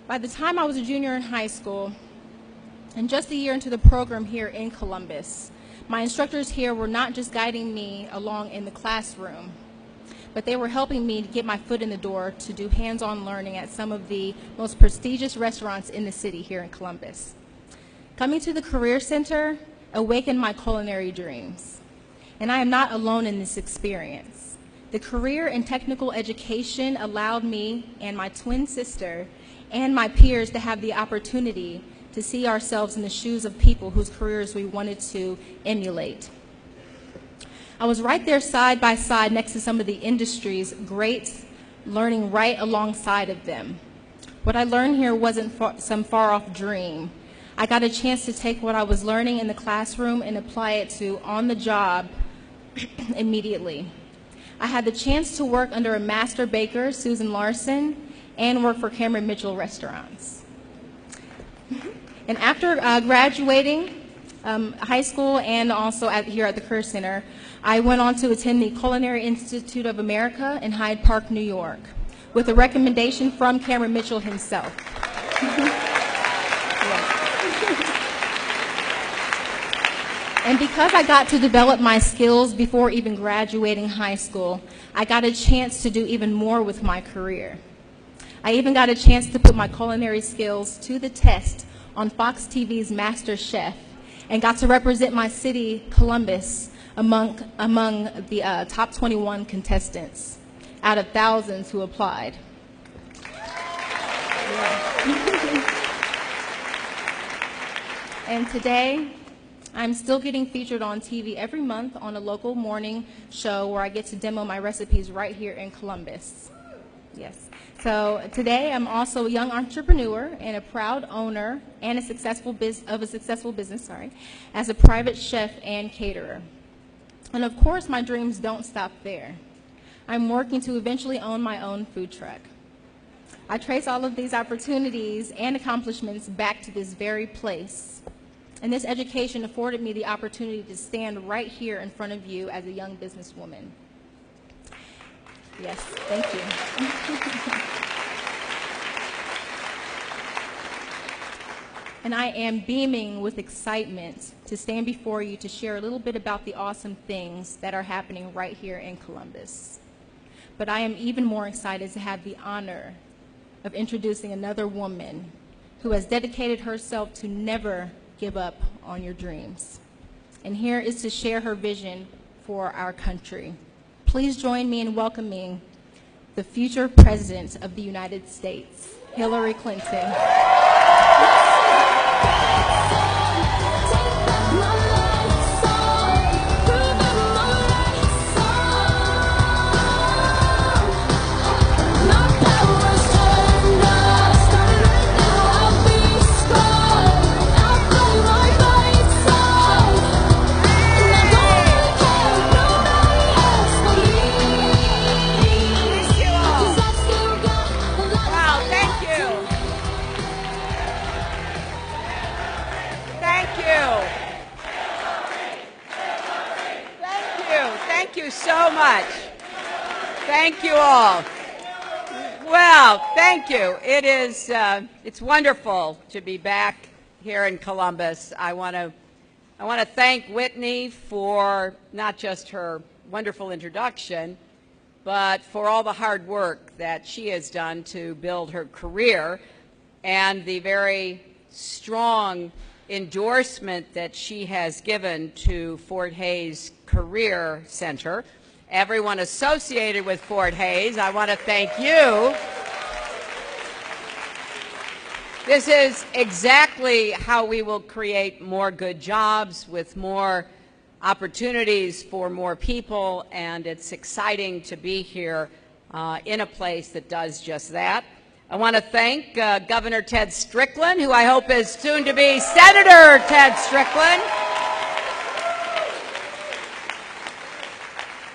By the time I was a junior in high school, and just a year into the program here in Columbus, my instructors here were not just guiding me along in the classroom, but they were helping me to get my foot in the door to do hands-on learning at some of the most prestigious restaurants in the city here in Columbus. Coming to the Career Center awakened my culinary dreams, and I am not alone in this experience. The career and technical education allowed me and my twin sister and my peers to have the opportunity to see ourselves in the shoes of people whose careers we wanted to emulate. I was right there side by side next to some of the industry's greats, learning right alongside of them. What I learned here wasn't some far-off dream. I got a chance to take what I was learning in the classroom and apply it to on the job immediately. I had the chance to work under a master baker, Susan Larson, and work for Cameron Mitchell Restaurants. And after graduating high school and also here at the Career Center, I went on to attend the Culinary Institute of America in Hyde Park, New York, with a recommendation from Cameron Mitchell himself. And because I got to develop my skills before even graduating high school, I got a chance to do even more with my career. I even got a chance to put my culinary skills to the test on Fox TV's Master Chef and got to represent my city, Columbus, among the top 21 contestants out of thousands who applied. And today, I'm still getting featured on TV every month on a local morning show where I get to demo my recipes right here in Columbus. Yes. So today I'm also a young entrepreneur and a proud owner and a successful business, as a private chef and caterer. And of course, my dreams don't stop there. I'm working to eventually own my own food truck. I trace all of these opportunities and accomplishments back to this very place. And this education afforded me the opportunity to stand right here in front of you as a young businesswoman. Yes, thank you. And I am beaming with excitement to stand before you to share a little bit about the awesome things that are happening right here in Columbus. But I am even more excited to have the honor of introducing another woman who has dedicated herself to never give up on your dreams. And here is to share her vision for our country. Please join me in welcoming the future President of the United States, Hillary Clinton. Thank you so much. Thank you all. Well, thank you. It's wonderful to be back here in Columbus. I want to thank Whitney for not just her wonderful introduction, but for all the hard work that she has done to build her career and the very strong endorsement that she has given to Fort Hays Career Center. Everyone associated with Fort Hays, I want to thank you. This is exactly how we will create more good jobs with more opportunities for more people, and it's exciting to be here in a place that does just that. I want to thank Governor Ted Strickland, who I hope is soon to be Senator Ted Strickland.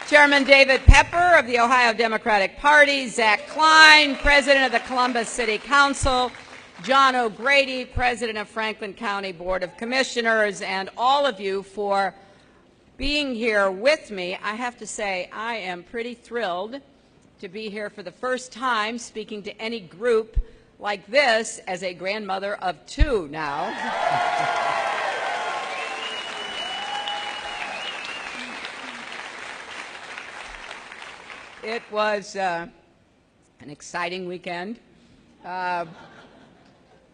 Chairman David Pepper of the Ohio Democratic Party, Zach Klein, President of the Columbus City Council, John O'Grady, President of Franklin County Board of Commissioners, and all of you for being here with me. I have to say I am pretty thrilled to be here for the first time speaking to any group like this as a grandmother of 2 now. It was an exciting weekend.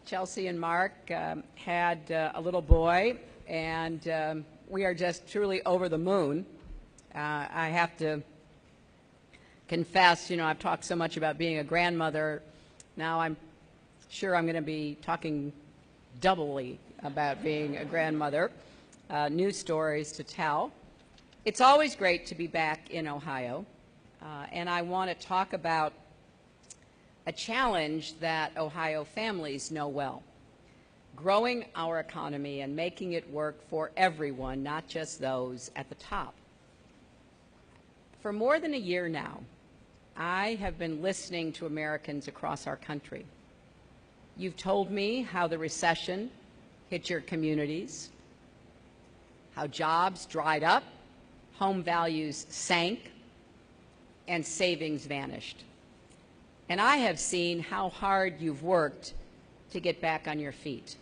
Chelsea and Mark had a little boy, and we are just truly over the moon. I have to confess, I've talked so much about being a grandmother. Now I'm sure I'm going to be talking doubly about being a grandmother. New stories to tell. It's always great to be back in Ohio, and I want to talk about a challenge that Ohio families know well: growing our economy and making it work for everyone, not just those at the top. For more than a year now, I have been listening to Americans across our country. You've told me how the recession hit your communities, how jobs dried up, home values sank, and savings vanished. And I have seen how hard you've worked to get back on your feet.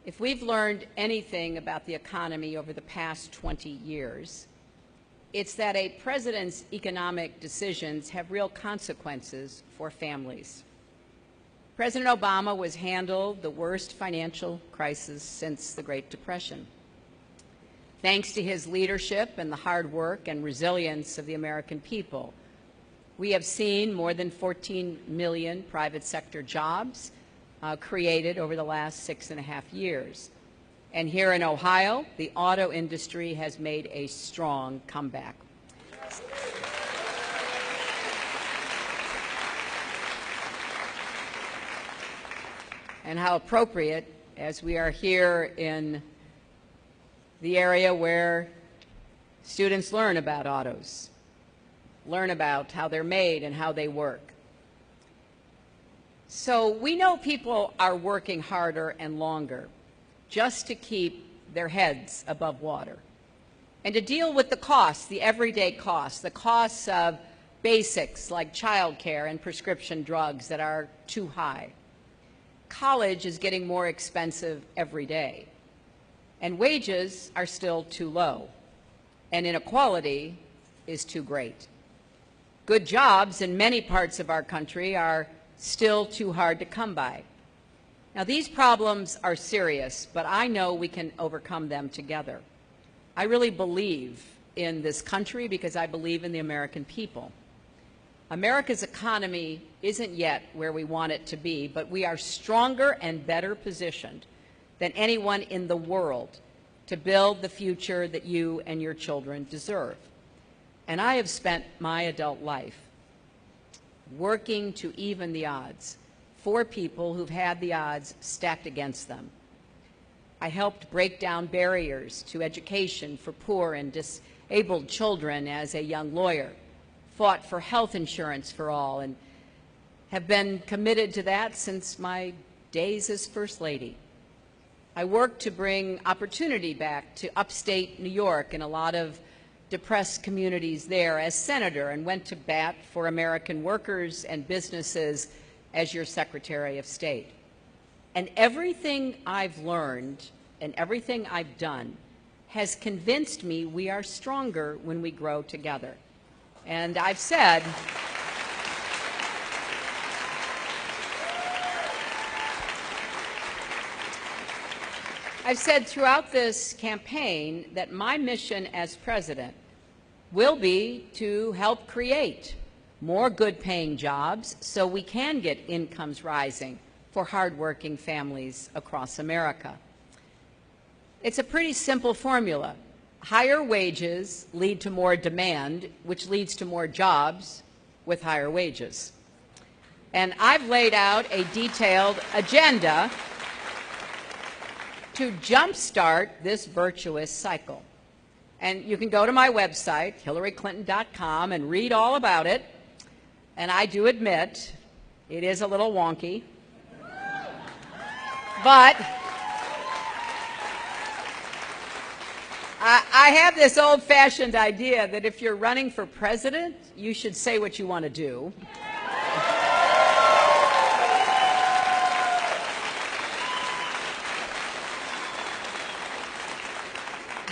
If we've learned anything about the economy over the past 20 years, it's that a president's economic decisions have real consequences for families. President Obama was handled the worst financial crisis since the Great Depression. Thanks to his leadership and the hard work and resilience of the American people, we have seen more than 14 million private sector jobs created over the last 6.5 years. And here in Ohio, the auto industry has made a strong comeback. And how appropriate, as we are here in the area where students learn about autos, learn about how they're made and how they work. So we know people are working harder and longer just to keep their heads above water and to deal with the costs, the everyday costs, the costs of basics like childcare and prescription drugs that are too high. College is getting more expensive every day, and wages are still too low, and inequality is too great. Good jobs in many parts of our country are still too hard to come by. Now, these problems are serious, but I know we can overcome them together. I really believe in this country because I believe in the American people. America's economy isn't yet where we want it to be, but we are stronger and better positioned than anyone in the world to build the future that you and your children deserve. And I have spent my adult life working to even the odds for people who've had the odds stacked against them. I helped break down barriers to education for poor and disabled children as a young lawyer, fought for health insurance for all, and have been committed to that since my days as First Lady. I worked to bring opportunity back to upstate New York and a lot of depressed communities there as senator, and went to bat for American workers and businesses as your Secretary of State. And everything I've learned and everything I've done has convinced me we are stronger when we grow together. And I've said, throughout this campaign that my mission as president will be to help create more good-paying jobs so we can get incomes rising for hardworking families across America. It's a pretty simple formula. Higher wages lead to more demand, which leads to more jobs with higher wages. And I've laid out a detailed agenda to jumpstart this virtuous cycle. And you can go to my website, hillaryclinton.com, and read all about it. And I do admit it is a little wonky. But I have this old-fashioned idea that if you're running for president, you should say what you want to do.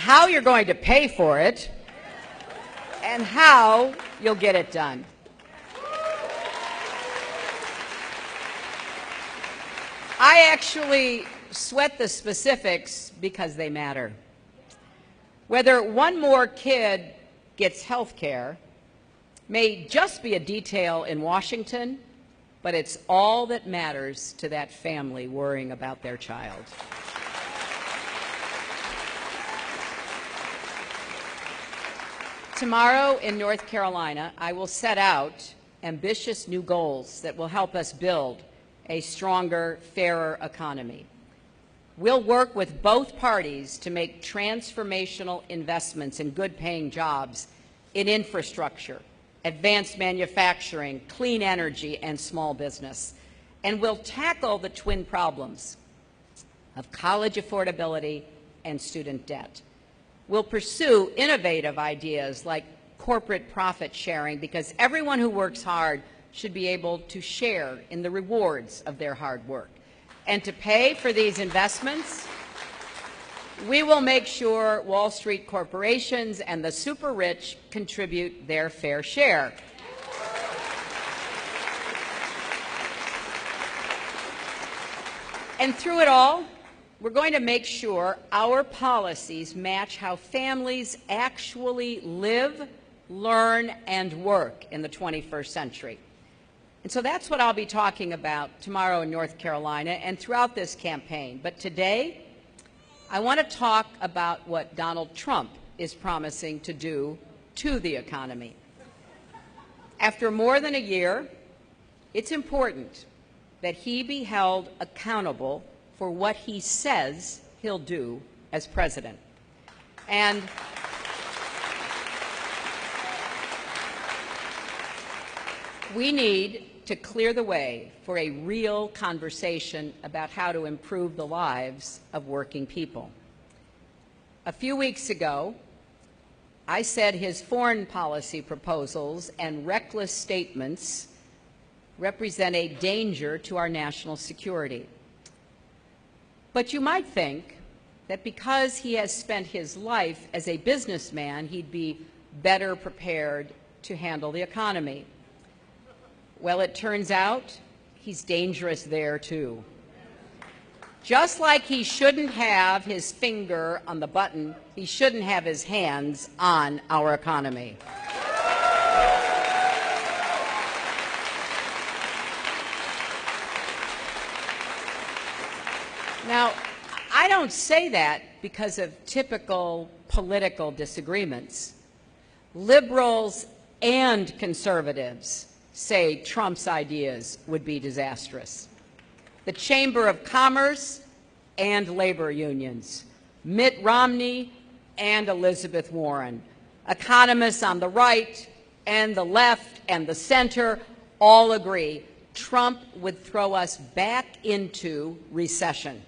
how you're going to pay for it, and how you'll get it done. I actually sweat the specifics because they matter. Whether one more kid gets health care may just be a detail in Washington, but it's all that matters to that family worrying about their child. Tomorrow in North Carolina, I will set out ambitious new goals that will help us build a stronger, fairer economy. We'll work with both parties to make transformational investments in good-paying jobs, in infrastructure, advanced manufacturing, clean energy, and small business. And we'll tackle the twin problems of college affordability and student debt. We'll pursue innovative ideas like corporate profit sharing, because everyone who works hard should be able to share in the rewards of their hard work. And to pay for these investments, we will make sure Wall Street corporations and the super rich contribute their fair share. And through it all, we're going to make sure our policies match how families actually live, learn, and work in the 21st century. And so that's what I'll be talking about tomorrow in North Carolina and throughout this campaign. But today, I want to talk about what Donald Trump is promising to do to the economy. After more than a year, it's important that he be held accountable for what he says he'll do as president. And we need to clear the way for a real conversation about how to improve the lives of working people. A few weeks ago, I said his foreign policy proposals and reckless statements represent a danger to our national security. But you might think that because he has spent his life as a businessman, he'd be better prepared to handle the economy. Well, it turns out he's dangerous there, too. Just like he shouldn't have his finger on the button, he shouldn't have his hands on our economy. Now, I don't say that because of typical political disagreements. Liberals and conservatives say Trump's ideas would be disastrous. The Chamber of Commerce and labor unions, Mitt Romney and Elizabeth Warren, economists on the right and the left and the center all agree Trump would throw us back into recession.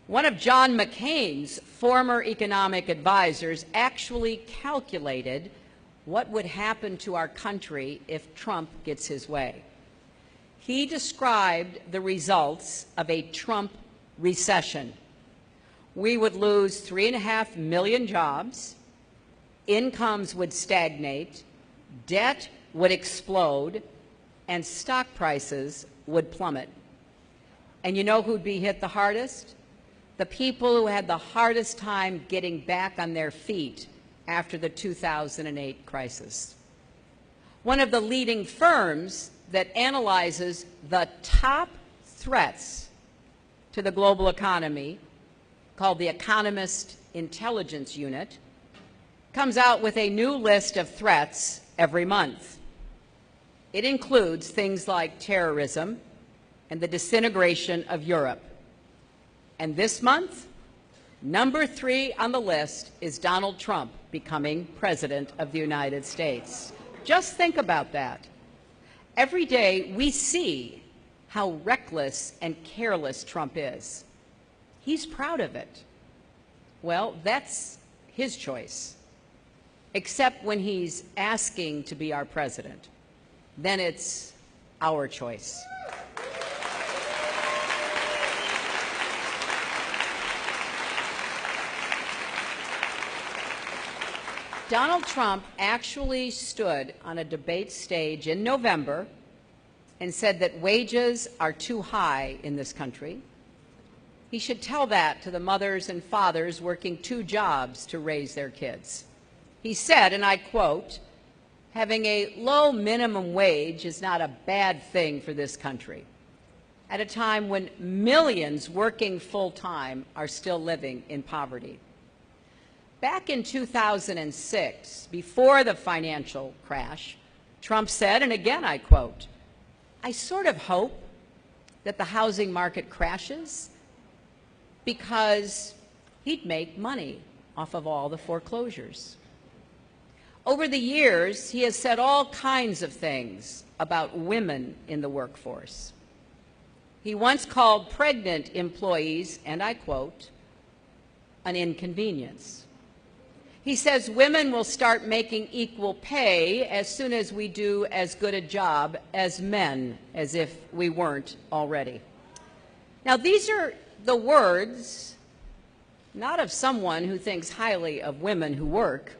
One of John McCain's former economic advisors actually calculated what would happen to our country if Trump gets his way. He described the results of a Trump recession. We would lose 3.5 million jobs, incomes would stagnate, debt would explode, and stock prices would plummet. And you know who'd be hit the hardest? The people who had the hardest time getting back on their feet after the 2008 crisis. One of the leading firms that analyzes the top threats to the global economy, called the Economist Intelligence Unit, comes out with a new list of threats every month. It includes things like terrorism and the disintegration of Europe. And this month, number 3 on the list is Donald Trump becoming President of the United States. Just think about that. Every day we see how reckless and careless Trump is. He's proud of it. Well, that's his choice. Except when he's asking to be our president. Then it's our choice. Donald Trump actually stood on a debate stage in November and said that wages are too high in this country. He should tell that to the mothers and fathers working 2 jobs to raise their kids. He said, and I quote, "Having a low minimum wage is not a bad thing for this country, at a time when millions working full-time are still living in poverty." Back in 2006, before the financial crash, Trump said, and again I quote, "I sort of hope that the housing market crashes because he'd make money off of all the foreclosures." Over the years, he has said all kinds of things about women in the workforce. He once called pregnant employees, and I quote, "an inconvenience." He says women will start making equal pay as soon as we do as good a job as men, as if we weren't already. Now, these are the words not of someone who thinks highly of women who work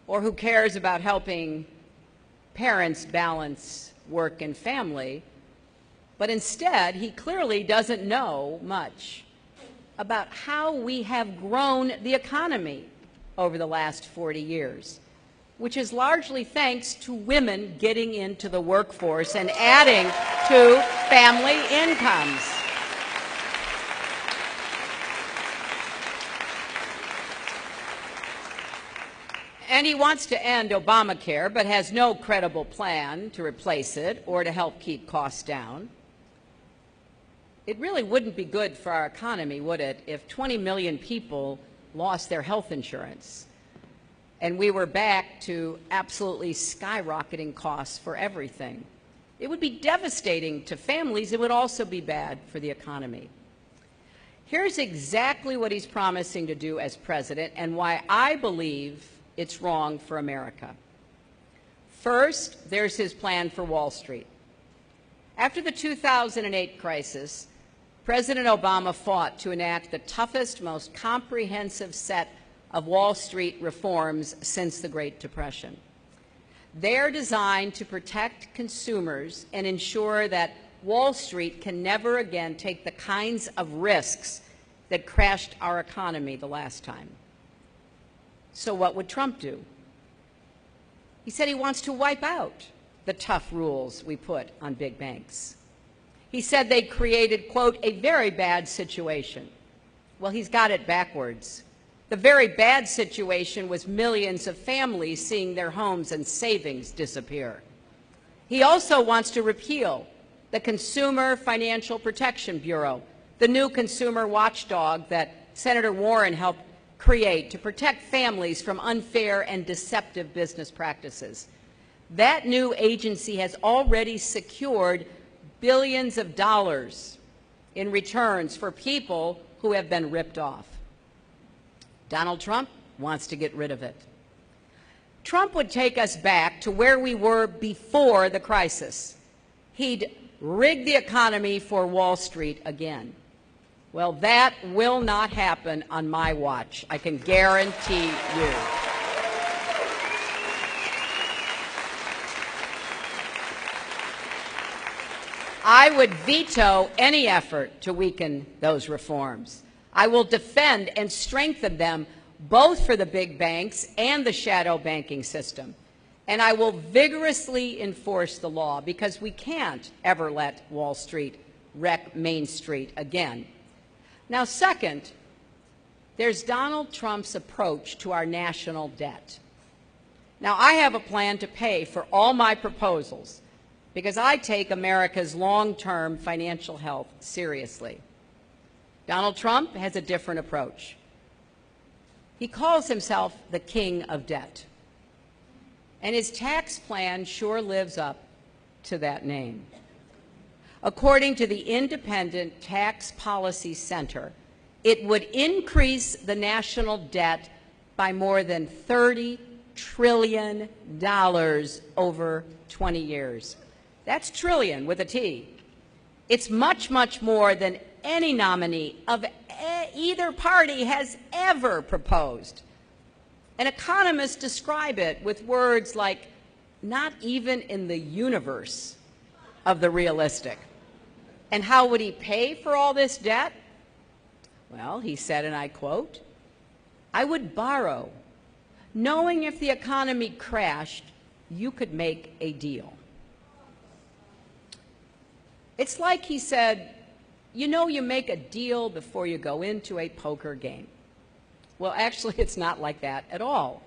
or who cares about helping parents balance work and family, but instead he clearly doesn't know much about how we have grown the economy over the last 40 years, which is largely thanks to women getting into the workforce and adding to family incomes. And he wants to end Obamacare, but has no credible plan to replace it or to help keep costs down. It really wouldn't be good for our economy, would it, if 20 million people lost their health insurance and we were back to absolutely skyrocketing costs for everything? It would be devastating to families. It would also be bad for the economy. Here's exactly what he's promising to do as president and why I believe it's wrong for America. First, there's his plan for Wall Street. After the 2008 crisis, President Obama fought to enact the toughest, most comprehensive set of Wall Street reforms since the Great Depression. They're designed to protect consumers and ensure that Wall Street can never again take the kinds of risks that crashed our economy the last time. So what would Trump do? He said he wants to wipe out the tough rules we put on big banks. He said they created, quote, "a very bad situation." Well, he's got it backwards. The very bad situation was millions of families seeing their homes and savings disappear. He also wants to repeal the Consumer Financial Protection Bureau, the new consumer watchdog that Senator Warren helped create to protect families from unfair and deceptive business practices. That new agency has already secured billions of dollars in returns for people who have been ripped off. Donald Trump wants to get rid of it. Trump would take us back to where we were before the crisis. He'd rig the economy for Wall Street again. Well, that will not happen on my watch, I can guarantee you. I would veto any effort to weaken those reforms. I will defend and strengthen them both for the big banks and the shadow banking system. And I will vigorously enforce the law because we can't ever let Wall Street wreck Main Street again. Now, second, there's Donald Trump's approach to our national debt. Now, I have a plan to pay for all my proposals because I take America's long-term financial health seriously. Donald Trump has a different approach. He calls himself the king of debt, and his tax plan sure lives up to that name. According to the Independent Tax Policy Center, it would increase the national debt by more than $30 trillion over 20 years. That's trillion with a T. It's much, much more than any nominee of either party has ever proposed. And economists describe it with words like, not even in the universe of the realistic. And how would he pay for all this debt? Well, he said, and I quote, "I would borrow, knowing if the economy crashed, you could make a deal." It's like he said, you know, you make a deal before you go into a poker game. Well, actually, it's not like that at all.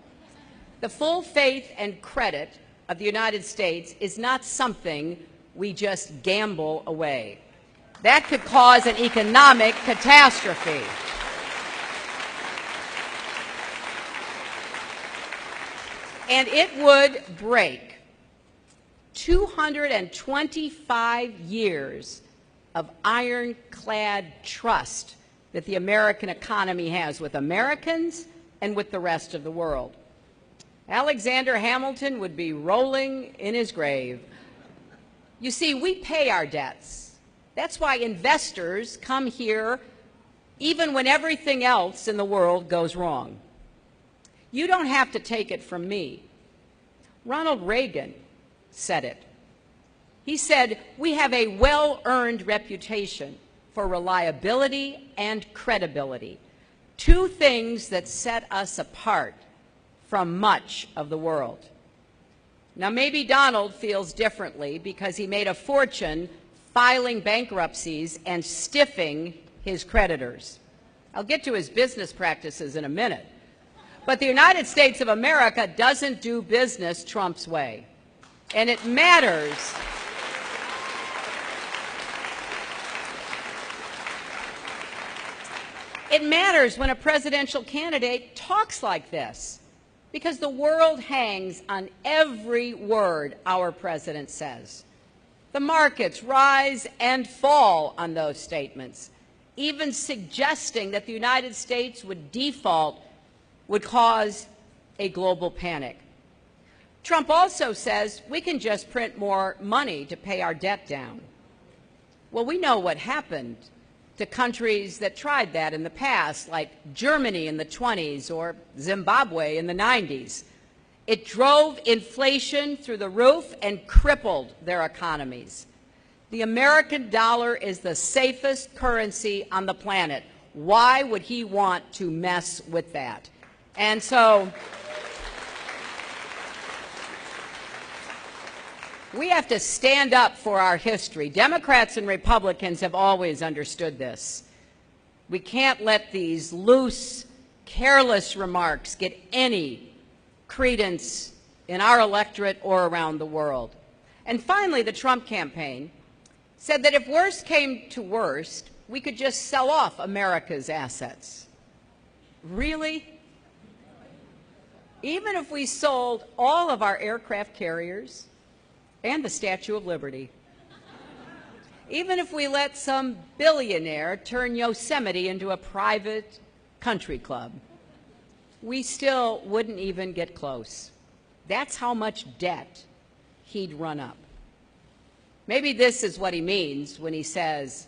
The full faith and credit of the United States is not something we just gamble away. That could cause an economic catastrophe. And it would break 225 years of ironclad trust that the American economy has with Americans and with the rest of the world. Alexander Hamilton would be rolling in his grave. You see, we pay our debts. That's why investors come here even when everything else in the world goes wrong. You don't have to take it from me. Ronald Reagan said it. He said, "We have a well-earned reputation for reliability and credibility, two things that set us apart from much of the world." Now, maybe Donald feels differently because he made a fortune filing bankruptcies and stiffing his creditors. I'll get to his business practices in a minute. But the United States of America doesn't do business Trump's way. And it matters. It matters when a presidential candidate talks like this, because the world hangs on every word our president says. The markets rise and fall on those statements. Even suggesting that the United States would default would cause a global panic. Trump also says we can just print more money to pay our debt down. Well, we know what happened to countries that tried that in the past, like Germany in the 20s or Zimbabwe in the 90s. It drove inflation through the roof and crippled their economies. The American dollar is the safest currency on the planet. Why would he want to mess with that? And so we have to stand up for our history. Democrats and Republicans have always understood this. We can't let these loose, careless remarks get any credence in our electorate or around the world. And finally, the Trump campaign said that if worst came to worst, we could just sell off America's assets. Really? Even if we sold all of our aircraft carriers and the Statue of Liberty. Even if we let some billionaire turn Yosemite into a private country club, we still wouldn't even get close. That's how much debt he'd run up. Maybe this is what he means when he says,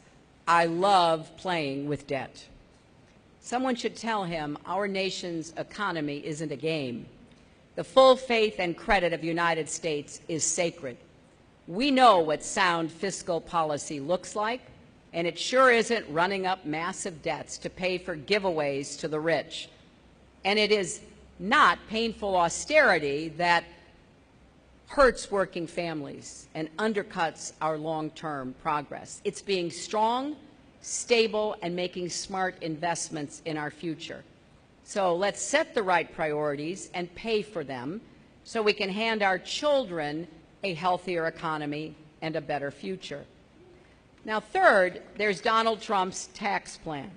"I love playing with debt." Someone should tell him our nation's economy isn't a game. The full faith and credit of the United States is sacred. We know what sound fiscal policy looks like, and it sure isn't running up massive debts to pay for giveaways to the rich. And it is not painful austerity that hurts working families and undercuts our long-term progress. It's being strong, stable, and making smart investments in our future. So let's set the right priorities and pay for them so we can hand our children a healthier economy and a better future. Now, third, there's Donald Trump's tax plan.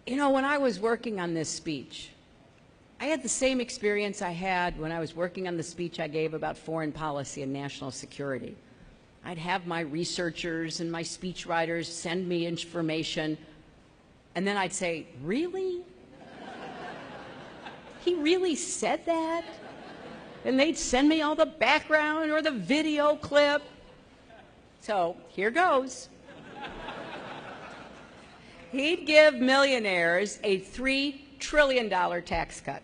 You know, when I was working on this speech, I had the same experience I had when I was working on the speech I gave about foreign policy and national security. I'd have my researchers and my speechwriters send me information, and then I'd say, "Really? He really said that?" And they'd send me all the background or the video clip. So here goes. He'd give millionaires a $3 trillion tax cut.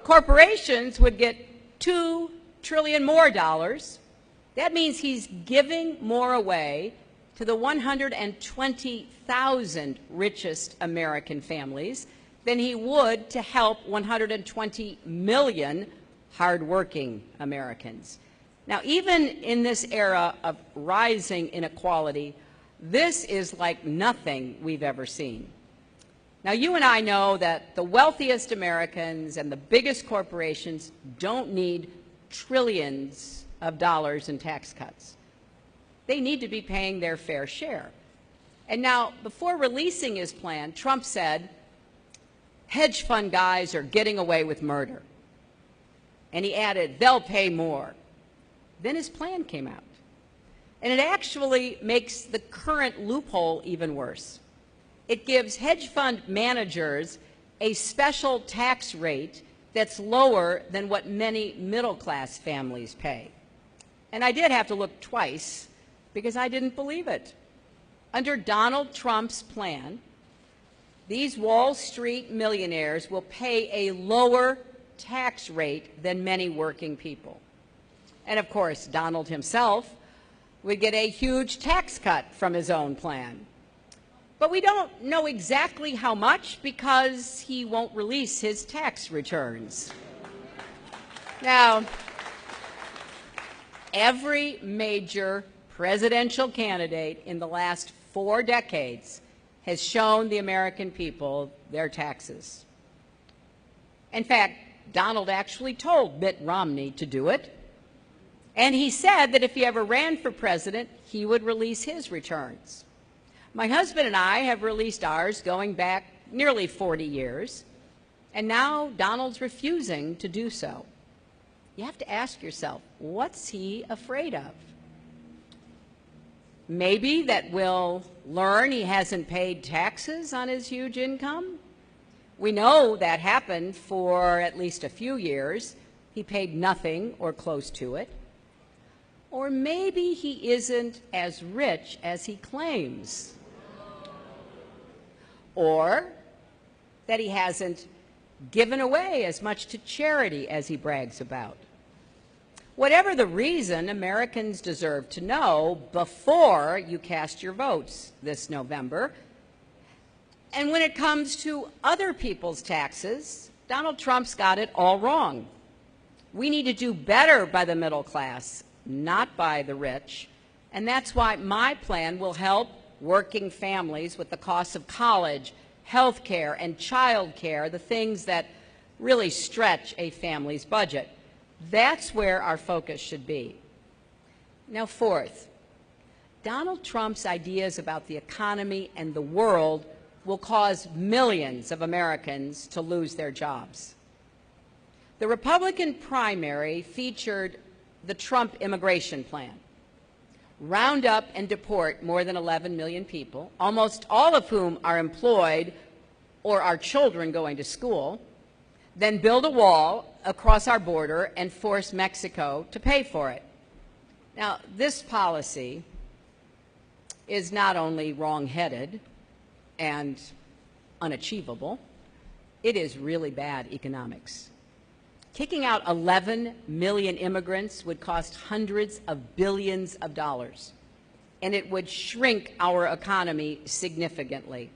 Corporations would get $2 trillion more dollars. That means he's giving more away to the 120,000 richest American families than he would to help 120 million hardworking Americans. Now, even in this era of rising inequality, this is like nothing we've ever seen. Now, you and I know that the wealthiest Americans and the biggest corporations don't need trillions of dollars in tax cuts. They need to be paying their fair share. And now, before releasing his plan, Trump said, hedge fund guys are getting away with murder. And he added, they'll pay more. Then his plan came out. And it actually makes the current loophole even worse. It gives hedge fund managers a special tax rate that's lower than what many middle-class families pay. And I did have to look twice because I didn't believe it. Under Donald Trump's plan, these Wall Street millionaires will pay a lower tax rate than many working people. And of course, Donald himself would get a huge tax cut from his own plan. But we don't know exactly how much because he won't release his tax returns. Now, every major presidential candidate in the last 4 decades has shown the American people their taxes. In fact, Donald actually told Mitt Romney to do it. And he said that if he ever ran for president, he would release his returns. My husband and I have released ours going back nearly 40 years, and now Donald's refusing to do so. You have to ask yourself, what's he afraid of? Maybe that we'll learn he hasn't paid taxes on his huge income? We know that happened for at least a few years. He paid nothing or close to it. Or maybe he isn't as rich as he claims. Or that he hasn't given away as much to charity as he brags about. Whatever the reason, Americans deserve to know before you cast your votes this November. And when it comes to other people's taxes, Donald Trump's got it all wrong. We need to do better by the middle class, not by the rich. And that's why my plan will help working families with the costs of college, health care, and child care, the things that really stretch a family's budget. That's where our focus should be. Now, fourth, Donald Trump's ideas about the economy and the world will cause millions of Americans to lose their jobs. The Republican primary featured the Trump immigration plan. Round up and deport more than 11 million people, almost all of whom are employed or are children going to school, then build a wall across our border and force Mexico to pay for it. Now, this policy is not only wrong-headed and unachievable, it is really bad economics. Kicking out 11 million immigrants would cost hundreds of billions of dollars, and it would shrink our economy significantly.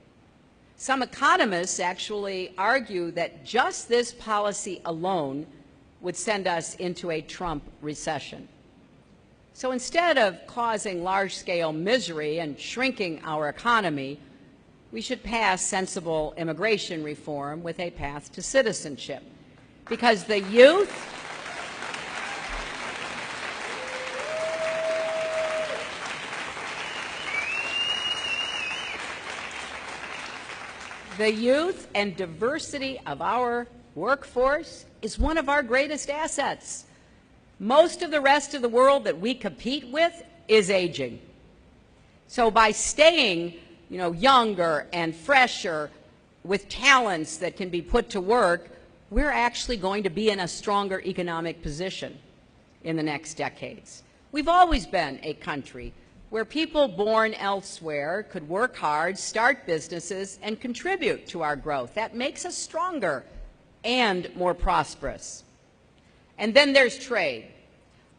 Some economists actually argue that just this policy alone would send us into a Trump recession. So instead of causing large-scale misery and shrinking our economy, we should pass sensible immigration reform with a path to citizenship. Because the youth and diversity of our workforce is one of our greatest assets. Most of the rest of the world that we compete with is aging. So by staying, younger and fresher with talents that can be put to work, we're actually going to be in a stronger economic position in the next decades. We've always been a country where people born elsewhere could work hard, start businesses, and contribute to our growth. That makes us stronger and more prosperous. And then there's trade.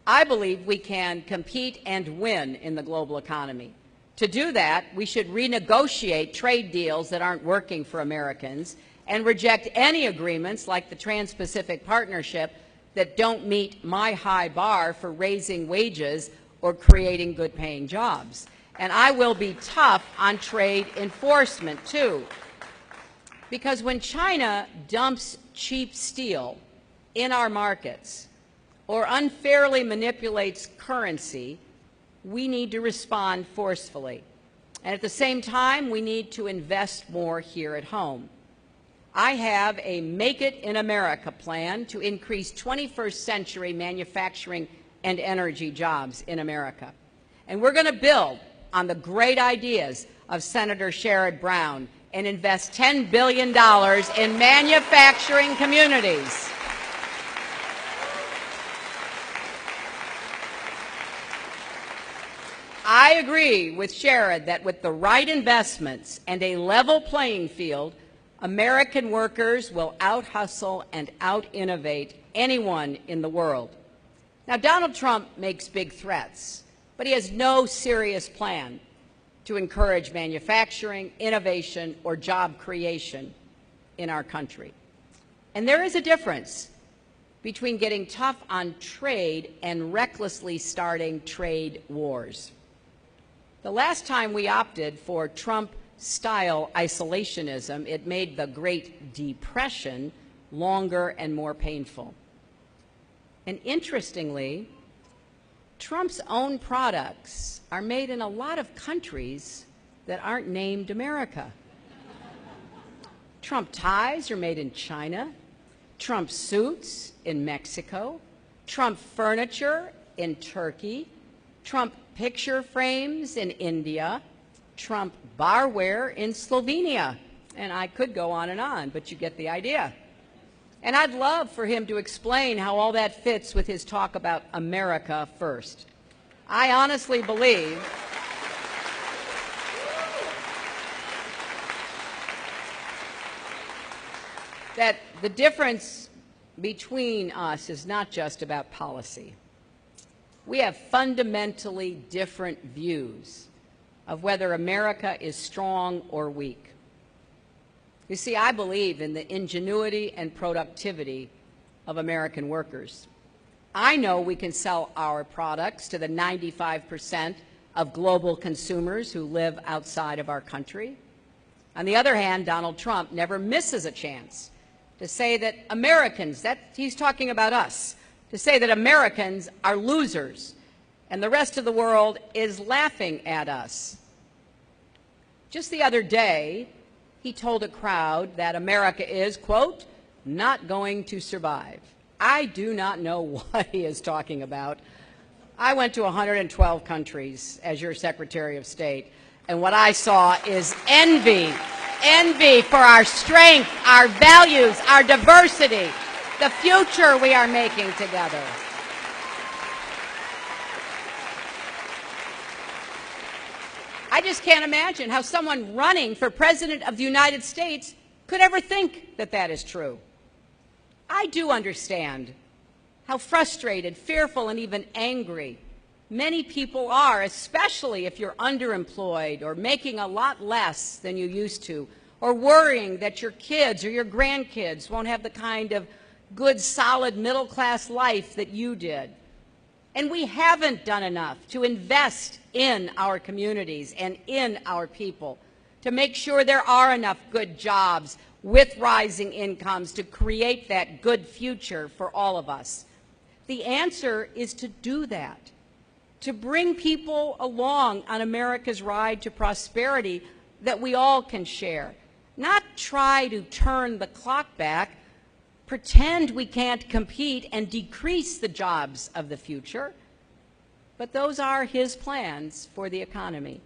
I believe we can compete and win in the global economy. To do that, we should renegotiate trade deals that aren't working for Americans and reject any agreements like the Trans-Pacific Partnership that don't meet my high bar for raising wages or creating good-paying jobs. And I will be tough on trade enforcement, too, because when China dumps cheap steel in our markets or unfairly manipulates currency, we need to respond forcefully. And at the same time, we need to invest more here at home. I have a Make It in America plan to increase 21st century manufacturing and energy jobs in America. And we're going to build on the great ideas of Senator Sherrod Brown and invest $10 billion in manufacturing communities. I agree with Sherrod that with the right investments and a level playing field, American workers will out-hustle and out-innovate anyone in the world. Now, Donald Trump makes big threats, but he has no serious plan to encourage manufacturing, innovation, or job creation in our country. And there is a difference between getting tough on trade and recklessly starting trade wars. The last time we opted for Trump-style isolationism, it made the Great Depression longer and more painful. And interestingly, Trump's own products are made in a lot of countries that aren't named America. Trump ties are made in China, Trump suits in Mexico, Trump furniture in Turkey, Trump picture frames in India, Trump barware in Slovenia. And I could go on, but you get the idea. And I'd love for him to explain how all that fits with his talk about America first. I honestly believe that the difference between us is not just about policy. We have fundamentally different views of whether America is strong or weak. You see, I believe in the ingenuity and productivity of American workers. I know we can sell our products to the 95% of global consumers who live outside of our country. On the other hand, Donald Trump never misses a chance to say that Americans, he's talking about us, to say that Americans are losers and the rest of the world is laughing at us. Just the other day, he told a crowd that America is, quote, not going to survive. I do not know what he is talking about. I went to 112 countries as your Secretary of State, and what I saw is envy. Envy for our strength, our values, our diversity, the future we are making together. I just can't imagine how someone running for President of the United States could ever think that that is true. I do understand how frustrated, fearful, and even angry many people are, especially if you're underemployed or making a lot less than you used to, or worrying that your kids or your grandkids won't have the kind of good, solid, middle-class life that you did. And we haven't done enough to invest in our communities and in our people to make sure there are enough good jobs with rising incomes to create that good future for all of us. The answer is to do that, to bring people along on America's ride to prosperity that we all can share, not try to turn the clock back, pretend we can't compete and decrease the jobs of the future. But those are his plans for the economy.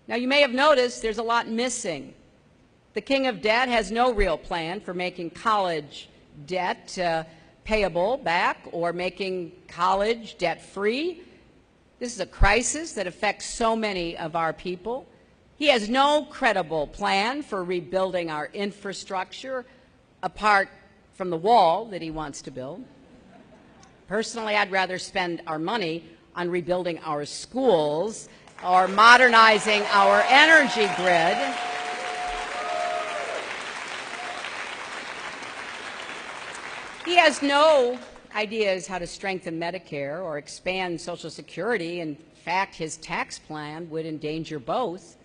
Now, you may have noticed there's a lot missing. The king of debt has no real plan for making college debt payable back or making college debt-free. This is a crisis that affects so many of our people. He has no credible plan for rebuilding our infrastructure apart from the wall that he wants to build. Personally, I'd rather spend our money on rebuilding our schools or modernizing our energy grid. He has no ideas how to strengthen Medicare or expand Social Security. In fact, his tax plan would endanger both.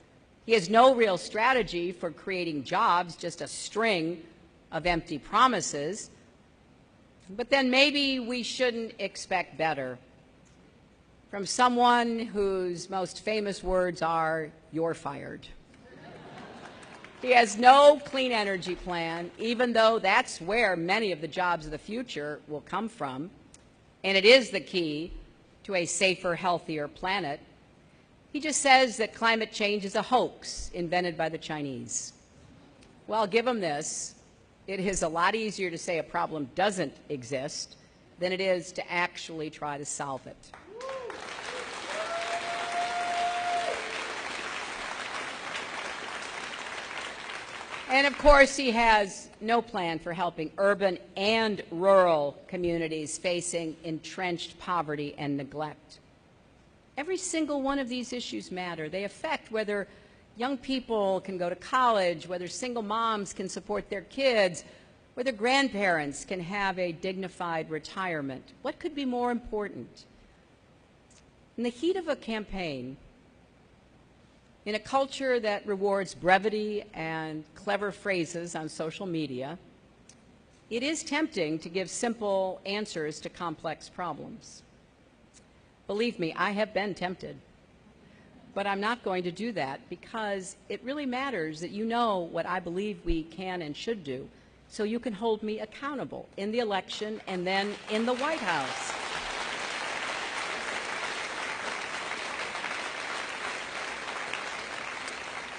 He has no real strategy for creating jobs, just a string of empty promises. But then maybe we shouldn't expect better from someone whose most famous words are, "You're fired." He has no clean energy plan, even though that's where many of the jobs of the future will come from, and it is the key to a safer, healthier planet. He just says that climate change is a hoax invented by the Chinese. Well, give him this. It is a lot easier to say a problem doesn't exist than it is to actually try to solve it. And of course, he has no plan for helping urban and rural communities facing entrenched poverty and neglect. Every single one of these issues matter. They affect whether young people can go to college, whether single moms can support their kids, whether grandparents can have a dignified retirement. What could be more important? In the heat of a campaign, in a culture that rewards brevity and clever phrases on social media, it is tempting to give simple answers to complex problems. Believe me, I have been tempted. But I'm not going to do that because it really matters that you know what I believe we can and should do, so you can hold me accountable in the election and then in the White House.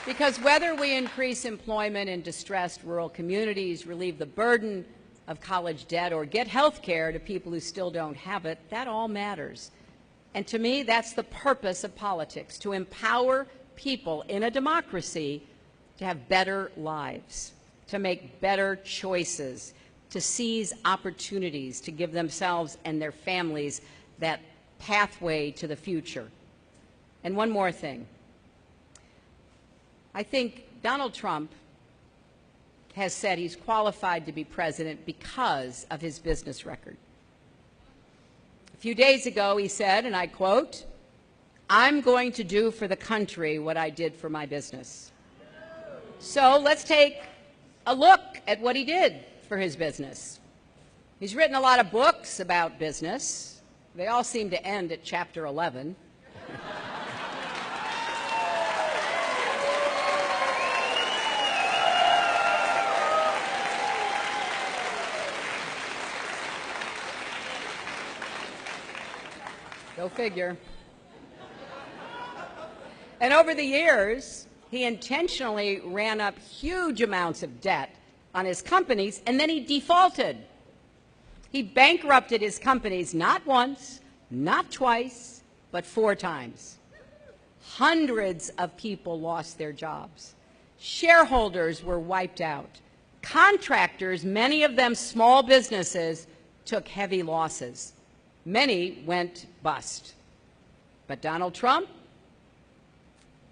Because whether we increase employment in distressed rural communities, relieve the burden of college debt, or get health care to people who still don't have it, that all matters. And to me, that's the purpose of politics, to empower people in a democracy to have better lives, to make better choices, to seize opportunities, to give themselves and their families that pathway to the future. And one more thing. I think Donald Trump has said he's qualified to be president because of his business record. A few days ago, he said, and I quote, "I'm going to do for the country what I did for my business." So let's take a look at what he did for his business. He's written a lot of books about business. They all seem to end at chapter 11. Go figure. And over the years, he intentionally ran up huge amounts of debt on his companies, and then he defaulted. He bankrupted his companies not once, not twice, but 4 times. Hundreds of people lost their jobs. Shareholders were wiped out. Contractors, many of them small businesses, took heavy losses. Many went bust. But Donald Trump,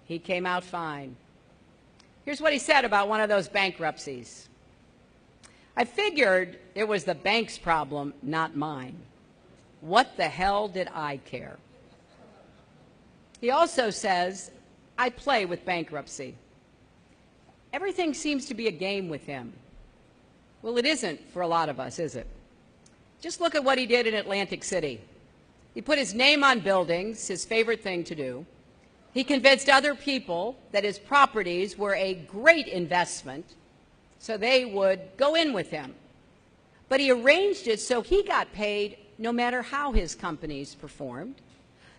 he came out fine. Here's what he said about one of those bankruptcies. "I figured it was the bank's problem, not mine. What the hell did I care?" He also says, "I play with bankruptcy." Everything seems to be a game with him. Well, it isn't for a lot of us, is it? Just look at what he did in Atlantic City. He put his name on buildings, his favorite thing to do. He convinced other people that his properties were a great investment, so they would go in with him. But he arranged it so he got paid no matter how his companies performed.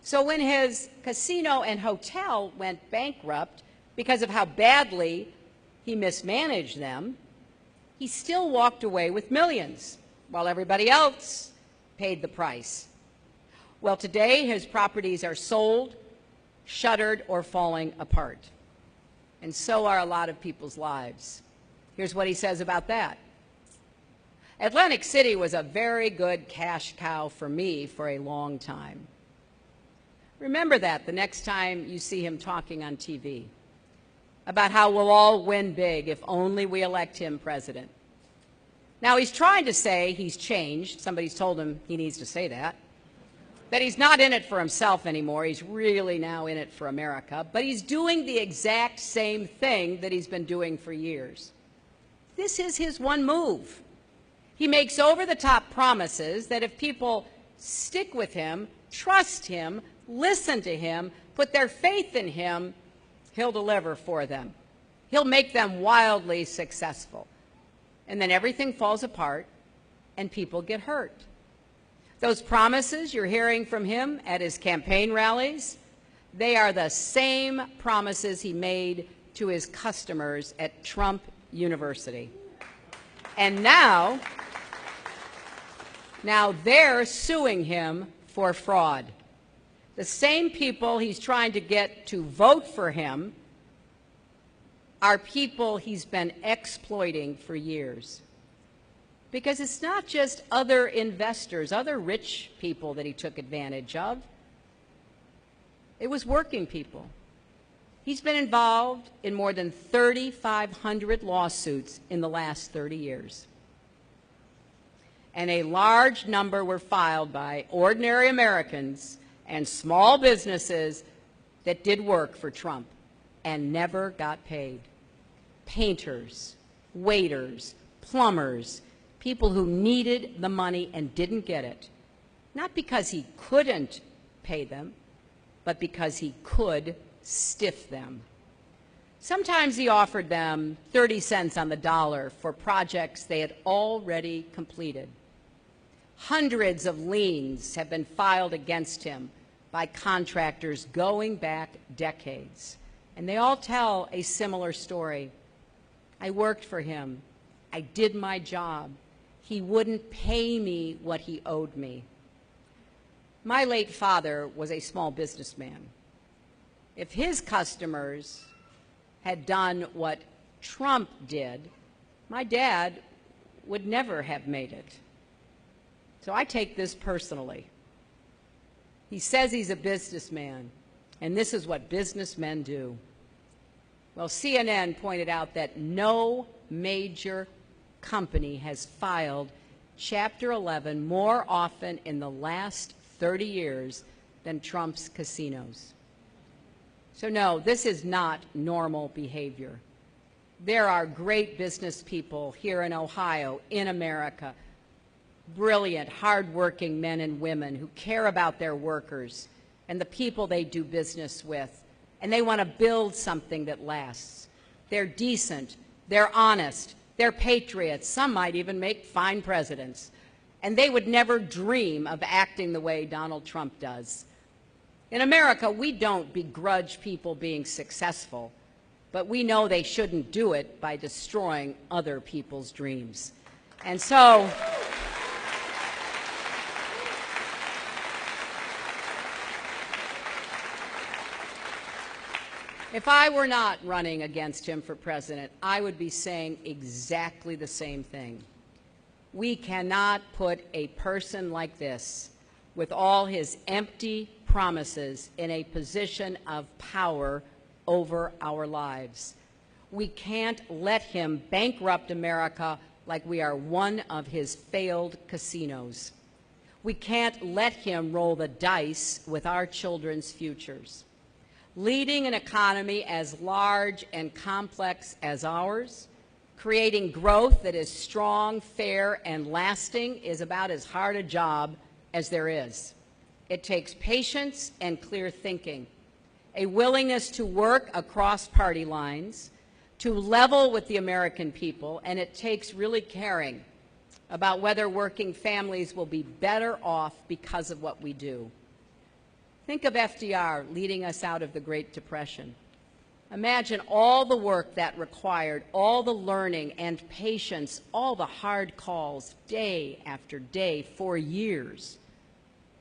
So when his casino and hotel went bankrupt because of how badly he mismanaged them, he still walked away with millions, while everybody else paid the price. Well, today his properties are sold, shuttered, or falling apart. And so are a lot of people's lives. Here's what he says about that. Atlantic City was a very good cash cow for me for a long time. Remember that the next time you see him talking on TV about how we'll all win big if only we elect him president. Now, he's trying to say he's changed. Somebody's told him he needs to say that he's not in it for himself anymore. He's really now in it for America. But he's doing the exact same thing that he's been doing for years. This is his one move. He makes over-the-top promises that if people stick with him, trust him, listen to him, put their faith in him, he'll deliver for them. He'll make them wildly successful. And then everything falls apart and people get hurt. Those promises you're hearing from him at his campaign rallies, they are the same promises he made to his customers at Trump University. And now they're suing him for fraud. The same people he's trying to get to vote for him are people he's been exploiting for years. Because it's not just other investors, other rich people that he took advantage of. It was working people. He's been involved in more than 3,500 lawsuits in the last 30 years. And a large number were filed by ordinary Americans and small businesses that did work for Trump and never got paid. Painters, waiters, plumbers, people who needed the money and didn't get it. Not because he couldn't pay them, but because he could stiff them. Sometimes he offered them 30 cents on the dollar for projects they had already completed. Hundreds of liens have been filed against him by contractors going back decades. And they all tell a similar story. I worked for him. I did my job. He wouldn't pay me what he owed me. My late father was a small businessman. If his customers had done what Trump did, my dad would never have made it. So I take this personally. He says he's a businessman, and this is what businessmen do. Well, CNN pointed out that no major company has filed Chapter 11 more often in the last 30 years than Trump's casinos. So no, this is not normal behavior. There are great business people here in Ohio, in America, brilliant, hardworking men and women who care about their workers and the people they do business with, and they want to build something that lasts. They're decent, they're honest, they're patriots. Some might even make fine presidents. And they would never dream of acting the way Donald Trump does. In America, we don't begrudge people being successful, but we know they shouldn't do it by destroying other people's dreams. And so, if I were not running against him for president, I would be saying exactly the same thing. We cannot put a person like this, with all his empty promises, in a position of power over our lives. We can't let him bankrupt America like we are one of his failed casinos. We can't let him roll the dice with our children's futures. Leading an economy as large and complex as ours, creating growth that is strong, fair, and lasting is about as hard a job as there is. It takes patience and clear thinking, a willingness to work across party lines, to level with the American people, and it takes really caring about whether working families will be better off because of what we do. Think of FDR leading us out of the Great Depression. Imagine all the work that required, all the learning and patience, all the hard calls day after day for years.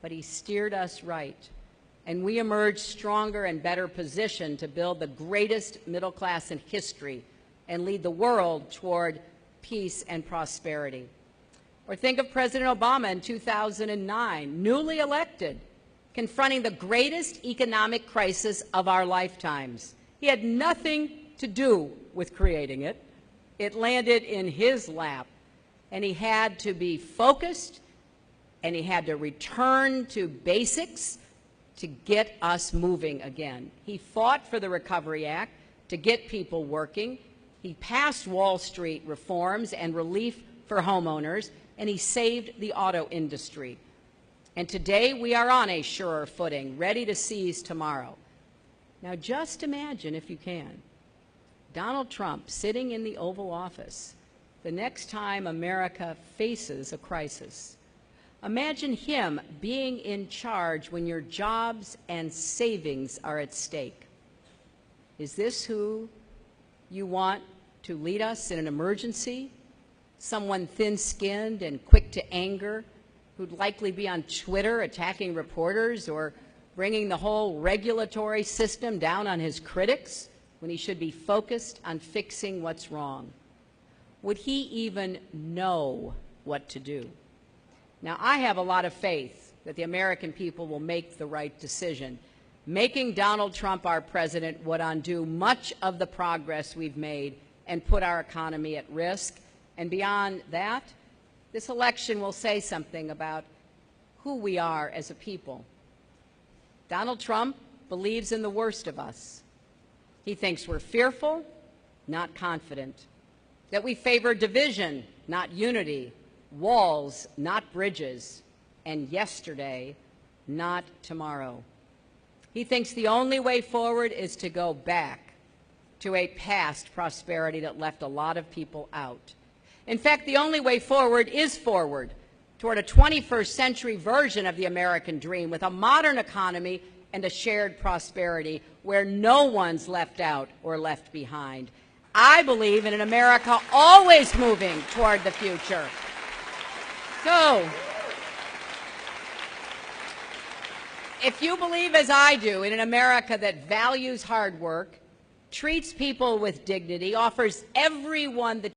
but he steered us right, and we emerged stronger and better positioned to build the greatest middle class in history and lead the world toward peace and prosperity. Or think of President Obama in 2009, newly elected, confronting the greatest economic crisis of our lifetimes. He had nothing to do with creating it. It landed in his lap, and he had to be focused, and he had to return to basics to get us moving again. He fought for the Recovery Act to get people working. He passed Wall Street reforms and relief for homeowners, and he saved the auto industry. And today we are on a surer footing, ready to seize tomorrow. Now just imagine, if you can, Donald Trump sitting in the Oval Office the next time America faces a crisis. Imagine him being in charge when your jobs and savings are at stake. Is this who you want to lead us in an emergency? Someone thin-skinned and quick to anger, who'd likely be on Twitter attacking reporters or bringing the whole regulatory system down on his critics when he should be focused on fixing what's wrong? Would he even know what to do? Now, I have a lot of faith that the American people will make the right decision. Making Donald Trump our president would undo much of the progress we've made and put our economy at risk. And beyond that, this election will say something about who we are as a people. Donald Trump believes in the worst of us. He thinks we're fearful, not confident, that we favor division, not unity, walls, not bridges, and yesterday, not tomorrow. He thinks the only way forward is to go back to a past prosperity that left a lot of people out. In fact, the only way forward is forward toward a 21st century version of the American dream with a modern economy and a shared prosperity where no one's left out or left behind. I believe in an America always moving toward the future. So, if you believe, as I do, in an America that values hard work, treats people with dignity, offers everyone the